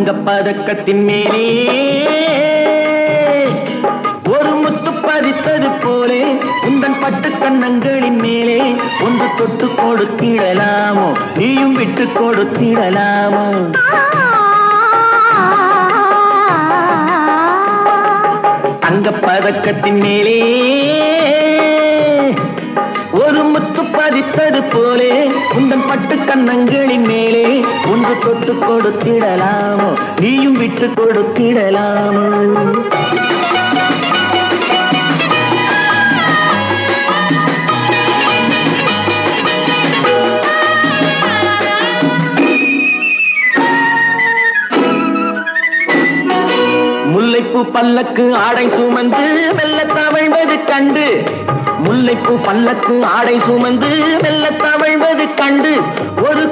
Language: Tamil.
தங்கப்பதக்கத்தின் மேலே ஒரு முத்து பதித்தது போலே உந்தன் பட்டு கண்ணங்களின் மேலே ஒன்று தொட்டு கொடுத்திடலாமோ நீயும் விட்டு கொடுத்திடலாமோ தங்கப்பதக்கத்தின் மேலே ஒரு முத்து பதித்தது போலே உந்தன் பட்டு கண்ணங்களின் மேலே ஒன்று தொட்டு கொடுத்திடலாமோ நீயும் விட்டு கொடுத்திடலாமோ முல்லைப்பூ பல்லக்கு ஆடை சுமந்து மெல்ல தவழ்வது கண்டு முல்லைப்பூ பல்லக்கு ஆடை சுமந்து மெல்ல தவழ்வது கண்டு ஒரு